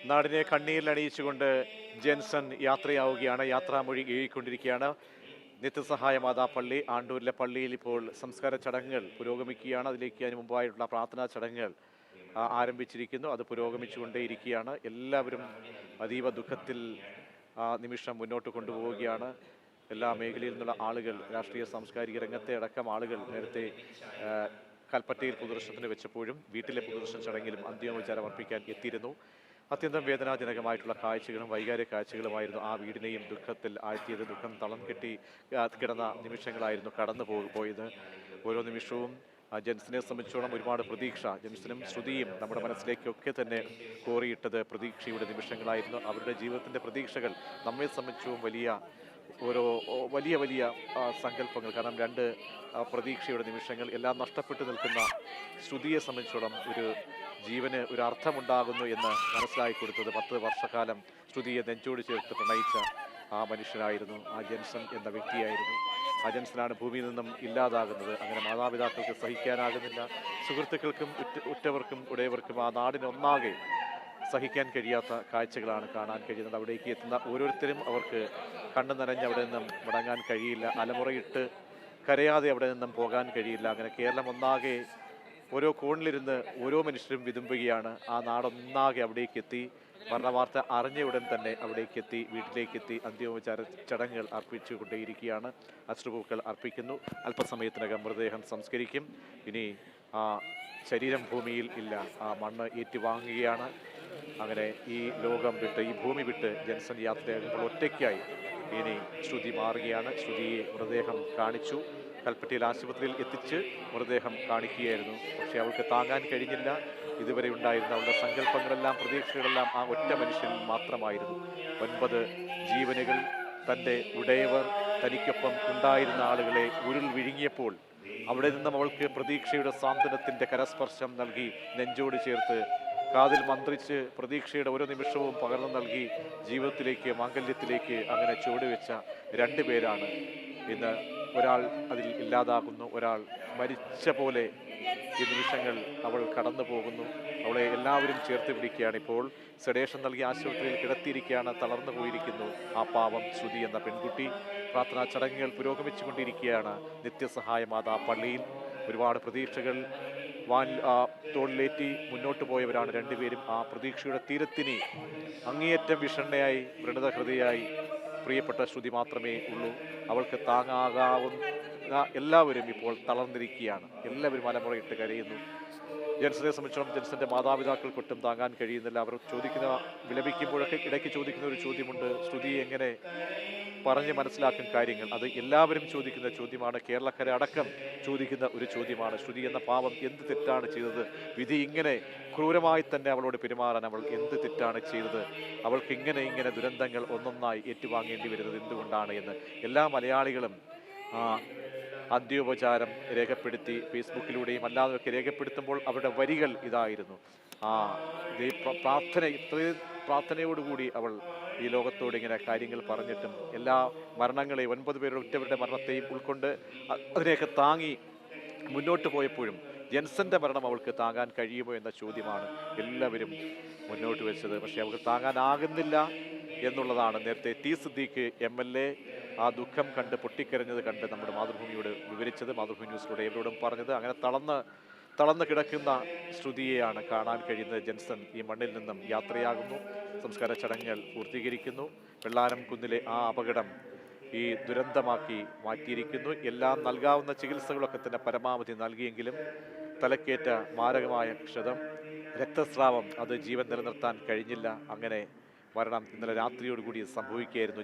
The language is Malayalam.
നാടിനെ കണ്ണീരിലണിയിച്ചുകൊണ്ട് ജെൻസൺ യാത്രയാവുകയാണ്. യാത്രാമൊഴി എഴുതിക്കൊണ്ടിരിക്കുകയാണ്. നിത്യസഹായ മാതാപള്ളി ആണ്ടൂരിലെ പള്ളിയിൽ ഇപ്പോൾ സംസ്കാര ചടങ്ങുകൾ പുരോഗമിക്കുകയാണ്. അതിലേക്ക് അതിന് മുമ്പായിട്ടുള്ള പ്രാർത്ഥനാ ചടങ്ങുകൾ ആരംഭിച്ചിരിക്കുന്നു. അത് പുരോഗമിച്ചുകൊണ്ടേയിരിക്കുകയാണ്. എല്ലാവരും അതീവ ദുഃഖത്തിൽ നിമിഷം മുന്നോട്ട് കൊണ്ടുപോവുകയാണ്. എല്ലാ മേഖലയിൽ നിന്നുള്ള ആളുകൾ, രാഷ്ട്രീയ സാംസ്കാരിക രംഗത്തെ അടക്കം ആളുകൾ നേരത്തെ കൽപ്പറ്റയിൽ പൊതുദർശനത്തിന് വെച്ചപ്പോഴും വീട്ടിലെ പൊതുദർശന ചടങ്ങിലും അന്തിമോപചാരം അർപ്പിക്കാൻ എത്തിയിരുന്നു. അത്യന്തം വേദനാജനകമായിട്ടുള്ള കാഴ്ചകളും വൈകാരിക കാഴ്ചകളുമായിരുന്നു ആ വീടിനെയും ദുഃഖത്തിൽ ആഴ്ത്തിയത്. ദുഃഖം തളം കെട്ടി കിടന്ന നിമിഷങ്ങളായിരുന്നു കടന്നു പോയത്. ഓരോ നിമിഷവും ജെൻസിനെ സംബന്ധിച്ചോളം ഒരുപാട് പ്രതീക്ഷ, ജെൻസിനും ശ്രുതിയും നമ്മുടെ മനസ്സിലേക്കൊക്കെ തന്നെ കോറിയിട്ടത് പ്രതീക്ഷയുടെ നിമിഷങ്ങളായിരുന്നു. അവരുടെ ജീവിതത്തിൻ്റെ പ്രതീക്ഷകൾ നമ്മെ സംബന്ധിച്ചും വലിയ വലിയ സങ്കല്പങ്ങൾ. കാരണം രണ്ട് പ്രതീക്ഷയുടെ നിമിഷങ്ങൾ എല്ലാം നഷ്ടപ്പെട്ടു നിൽക്കുന്ന ശ്രുതിയെ സംബന്ധിച്ചോളം ഒരു ജീവന് ഒരു അർത്ഥമുണ്ടാകുന്നു എന്ന് മനസ്സിലാക്കി കൊടുത്തത് 10 വർഷക്കാലം ശ്രുതിയെ നെഞ്ചോട് ചേർത്ത് പ്രണയിച്ച ആ മനുഷ്യനായിരുന്നു, ആ ജെൻസൺ എന്ന വ്യക്തിയായിരുന്നു. ആ ജെൻസനാണ് ഭൂമിയിൽ നിന്നും ഇല്ലാതാകുന്നത്. അങ്ങനെ മാതാപിതാക്കൾക്ക് സഹിക്കാനാകുന്നില്ല, സുഹൃത്തുക്കൾക്കും ഉറ്റവർക്കും ഉടയവർക്കും ആ നാടിനൊന്നാകെ സഹിക്കാൻ കഴിയാത്ത കാഴ്ചകളാണ് കാണാൻ കഴിയുന്നത്. അവിടേക്ക് എത്തുന്ന ഓരോരുത്തരും അവർക്ക് കണ്ണു നനഞ്ഞ് അവിടെ നിന്നും മടങ്ങാൻ കഴിയില്ല, അലമുറയിട്ട് കരയാതെ അവിടെ നിന്നും പോകാൻ കഴിയില്ല. അങ്ങനെ കേരളം ഒന്നാകെ ഓരോ കോണിലിരുന്ന് ഓരോ മനുഷ്യരും വിതുമ്പുകയാണ്. ആ നാടൊന്നാകെ അവിടേക്ക് എത്തി. മരണവാർത്ത അറിഞ്ഞ ഉടൻ തന്നെ അവിടേക്ക് എത്തി, വീട്ടിലേക്കെത്തി അന്തിമോപചാര ചടങ്ങുകൾ അർപ്പിച്ചു കൊണ്ടേയിരിക്കുകയാണ്. അശ്രുപൂക്കൾ അർപ്പിക്കുന്നു. അല്പസമയത്തിനകം മൃതദേഹം സംസ്കരിക്കും. ഇനി ആ ശരീരം ഭൂമിയിൽ ഇല്ല, ആ മണ്ണ് ഏറ്റുവാങ്ങുകയാണ്. അങ്ങനെ ഈ ലോകം വിട്ട്, ഈ ഭൂമി വിട്ട് ജെൻസൺ യാത്രയാകുമ്പോൾ ഒറ്റയ്ക്കായി ഇനി ശ്രുതി മാറുകയാണ്. ശ്രുതിയെ മൃതദേഹം കാണിച്ചു. കൽപ്പറ്റയിൽ ആശുപത്രിയിൽ എത്തിച്ച് മൃതദേഹം കാണിക്കുകയായിരുന്നു. പക്ഷേ അവൾക്ക് താങ്ങാൻ കഴിഞ്ഞില്ല. ഇതുവരെ ഉണ്ടായിരുന്ന അവളുടെ സങ്കല്പങ്ങളെല്ലാം, പ്രതീക്ഷകളെല്ലാം ആ ഒറ്റ മനുഷ്യൻ മാത്രമായിരുന്നു. 9 ജീവനുകൾ, തൻ്റെ ഉടയവർ, തനിക്കൊപ്പം ഉണ്ടായിരുന്ന ആളുകളെ ഉരുൾ വിഴുങ്ങിയപ്പോൾ അവിടെ നിന്നും അവൾക്ക് പ്രതീക്ഷയുടെ സാന്ത്വനത്തിൻ്റെ കരസ്പർശം നൽകി, നെഞ്ചോട് ചേർത്ത് കാതിൽ മന്ത്രിച്ച് പ്രതീക്ഷയുടെ ഓരോ നിമിഷവും പകർന്നു നൽകി ജീവിതത്തിലേക്ക്, മാംഗല്യത്തിലേക്ക് അങ്ങനെ ചുവടുവെച്ച 2 പേരാണ് ഇന്ന്. ഒരാൾ അതിൽ ഇല്ലാതാകുന്നു, ഒരാൾ മരിച്ച പോലെ ഈ നിമിഷങ്ങൾ അവൾ കടന്നു പോകുന്നു. അവളെ എല്ലാവരും ചേർത്ത് പിടിക്കുകയാണ്. ഇപ്പോൾ സെഡേഷൻ നൽകി ആശുപത്രിയിൽ കിടത്തിയിരിക്കുകയാണ്. തളർന്നു പോയിരിക്കുന്നു ആ പാവം ശ്രുതി എന്ന പെൺകുട്ടി. പ്രാർത്ഥനാ ചടങ്ങുകൾ പുരോഗമിച്ചു കൊണ്ടിരിക്കുകയാണ് നിത്യസഹായ മാതാ പള്ളിയിൽ. ഒരുപാട് പ്രതീക്ഷകൾ തോളിലേറ്റി മുന്നോട്ട് പോയവരാണ് 2 പേരും. ആ പ്രതീക്ഷയുടെ തീരത്തിന് അങ്ങേയറ്റം വിഷണ്ണയായി, വ്രണതഹൃദയായി പ്രിയപ്പെട്ട ശ്രുതി മാത്രമേ ഉള്ളൂ. അവൾക്ക് താങ്ങാകാവുന്ന എല്ലാവരും ഇപ്പോൾ തളർന്നിരിക്കുകയാണ്. എല്ലാവരും അലമുറയിട്ട് കരയുന്നു. ജെൻസനെ സംബന്ധിച്ചിടത്തോളം ജെൻസന്റെ മാതാപിതാക്കൾക്കൊട്ടും താങ്ങാൻ കഴിയുന്നില്ല. അവർ വിലപിക്കുമ്പോഴൊക്കെ ഇടയ്ക്ക് ചോദിക്കുന്ന ഒരു ചോദ്യമുണ്ട്, ശ്രുതി എങ്ങനെ പറഞ്ഞ് മനസ്സിലാക്കും കാര്യങ്ങൾ? അത് എല്ലാവരും ചോദിക്കുന്ന ചോദ്യമാണ്. കേരളക്കര അടക്കം ചോദിക്കുന്ന ഒരു ചോദ്യമാണ്. ശ്രുതി എന്ന പാവം എന്ത് തെറ്റാണ് ചെയ്തത്? വിധി ഇങ്ങനെ ക്രൂരമായി തന്നെ അവളോട് പെരുമാറാൻ അവൾ എന്ത് തെറ്റാണ് ചെയ്തത്? അവൾക്ക് ഇങ്ങനെ ദുരന്തങ്ങൾ ഒന്നൊന്നായി ഏറ്റുവാങ്ങേണ്ടി വരുന്നത് എന്തുകൊണ്ടാണ് എന്ന് എല്ലാ മലയാളികളും അന്ത്യോപചാരം രേഖപ്പെടുത്തി ഫേസ്ബുക്കിലൂടെയും അല്ലാതെയൊക്കെ രേഖപ്പെടുത്തുമ്പോൾ അവരുടെ വരികൾ ഇതായിരുന്നു. ഇത്രയും പ്രാർത്ഥനയോടുകൂടി അവൾ ഈ ലോകത്തോട് ഇങ്ങനെ കാര്യങ്ങൾ പറഞ്ഞിട്ടും എല്ലാ മരണങ്ങളെയും 9 പേരുടെ ഉറ്റവരുടെ മരണത്തെയും ഉൾക്കൊണ്ട് അതിനെയൊക്കെ താങ്ങി മുന്നോട്ട് പോയപ്പോഴും ജെൻസന്റെ മരണം അവൾക്ക് താങ്ങാൻ കഴിയുമോ എന്ന ചോദ്യമാണ് എല്ലാവരും മുന്നോട്ട് വെച്ചത്. പക്ഷേ അവൾക്ക് താങ്ങാനാകുന്നില്ല എന്നുള്ളതാണ് നേരത്തെ ടി സിദ്ദീഖ് MLA ആ ദുഃഖം കണ്ട് പൊട്ടിക്കരഞ്ഞത് കണ്ട് നമ്മുടെ മാതൃഭൂമിയോട് വിവരിച്ചത്, മാതൃഭൂമി ന്യൂസിലൂടെ എവരോടും പറഞ്ഞത്. അങ്ങനെ തളർന്ന് കിടക്കുന്ന ശ്രുതിയെയാണ് കാണാൻ കഴിയുന്നത്. ജെൻസൺ ഈ മണ്ണിൽ നിന്നും യാത്രയാകുന്നു. സംസ്കാര ചടങ്ങുകൾ പൂർത്തീകരിക്കുന്നു. വെള്ളാരം കുന്നിലെ ആ അപകടം ഈ ദുരന്തമാക്കി മാറ്റിയിരിക്കുന്നു. എല്ലാം നൽകാവുന്ന ചികിത്സകളൊക്കെ തന്നെ പരമാവധി നൽകിയെങ്കിലും തലക്കേറ്റ മാരകമായ ക്ഷതം, രക്തസ്രാവം, അത് ജീവൻ നിലനിർത്താൻ കഴിഞ്ഞില്ല. അങ്ങനെ മരണം ഇന്നലെ രാത്രിയോടുകൂടി സംഭവിക്കുകയായിരുന്നു.